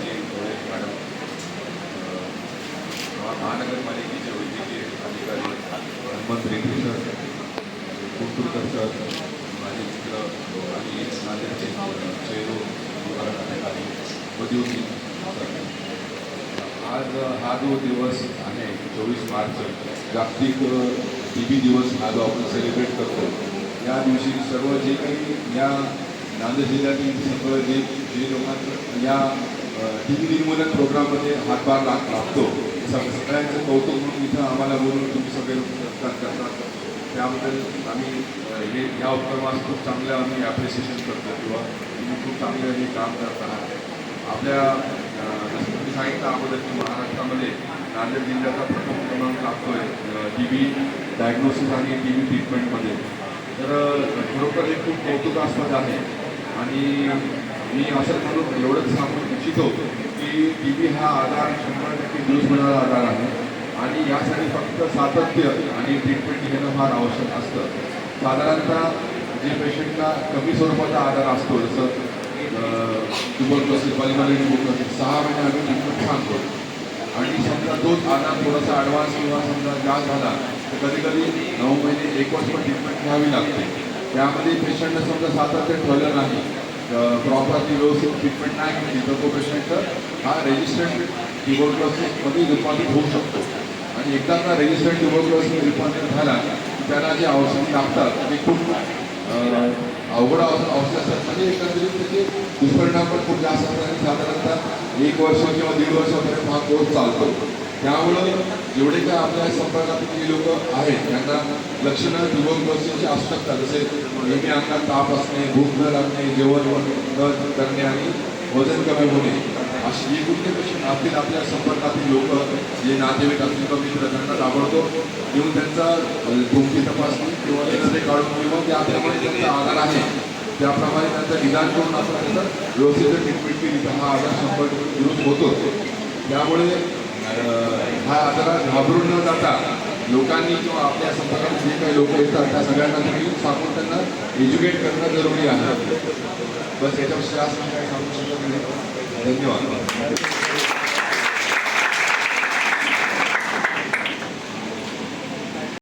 माजी मॅडम, महानगरपालिकेचे वैद्यकीय अधिकारी हनुमंत रेड्डी सर, कुंटुरकर सर, माझे मित्र आणि नांदेडचे चेरो विभाग अधिकारी मधुसिंग सर. आज हा जो दिवस आहे 24 मार्च, जागतिक TB दिवस हा जो आपण सेलिब्रेट करतो, या दिवशी सर्व जे काही या नांदेड जिल्ह्यातील सगळं जे लोकांचं या TB निर्मूलन प्रोग्राममध्ये हातभार लागतो, सगळ्यांचं कौतुक म्हणून इथं आम्हाला बोलून तुम्ही सगळे लोक करतात. त्याबद्दल आम्ही ह्या उपक्रमास खूप चांगलं आम्ही ॲप्रिसिएशन करतो किंवा तुम्ही खूप चांगलं हे काम करत आहात. आपल्या जसं तुम्ही सांगितलं अगोदर की महाराष्ट्रामध्ये नांदेड जिल्ह्याचा प्रथम क्रमांक लागतो आहे TB डायग्नोसिस आणि TB ट्रीटमेंटमध्ये. तर खरोखर हे खूप कौतुकास्पद आहे. आणि मी असं म्हणून एवढंच सांगू इच्छितो की TB हा आजार 100% दूर होणारा आजार आहे आणि यासाठी फक्त सातत्य आणि ट्रीटमेंट घेणं फार आवश्यक असतं. साधारणतः जे पेशंटला कमी स्वरूपाचा आजार असतो, जसं ट्युबरक्लोसिस, पल्मोनरी ट्युबरक्लोसिस, 6 महिने आम्ही ट्रीटमेंट सांगतो. आणि समजा तोच आजार थोडासा ॲडव्हान्स किंवा समजा जास्त झाला तर कधीकधी 9 महिने 1 वर्ष पण ट्रीटमेंट घ्यावी लागते. त्यामध्ये पेशंटनं समजा सातत्य ठेवलं नाही, प्रॉपरली व्यवस्थित ट्रीटमेंट नाही केली तर तो पेशंट हा रेजिस्टंट ट्युबरक्लोसिसमध्ये रूपांतरित होऊ शकतो. आणि एकदा का रेजिस्टंट ट्युबरक्लोसिस रूपांतरित झाला की त्याला जे औषधी लागतात ते खूप अवघड औषध असतात. म्हणजे एकंदरीत त्याचे दुष्परिणाम पण खूप जास्त असतात आणि साधारणतः 1 वर्ष किंवा 1.5 वर्षापर्यंत हा कोर्स चालतो. त्यामुळं जेवढे काय आपल्या संपर्कातील जे लोक आहेत त्यांना लक्षणं ट्युबरक्लोसिसची असू शकतात, जसे नेहमी अंगात ताप असणे, भूक न लागणे, जेवण न करणे आणि वजन कमी होणे, अशी जी कुठले पेशंट असतील आपल्या संपर्कातील लोक, जे नातेवाईक असतील किंवा मित्र, त्यांना ताबडतोब येऊन त्यांचा तुमची तपासणी किंवा एक्सरे काढून किंवा त्याप्रमाणे त्यांचा आजार आहे त्याप्रमाणे त्यांचं निदान करून आपण त्याचा व्यवस्थित ट्रीटमेंट केली तर हा आजार 100% दुरुस्त होतो. त्यामुळे हा आजारात घाबरून न जाता लोकांनी किंवा आपल्या संपर्कात जे काही लोक येतात त्या सगळ्यांना तुम्ही सांगून त्यांना एज्युकेट करणं जरुरी आहे. बस याच्यापेक्षा जास्त काही सांगू शकत नाही. धन्यवाद.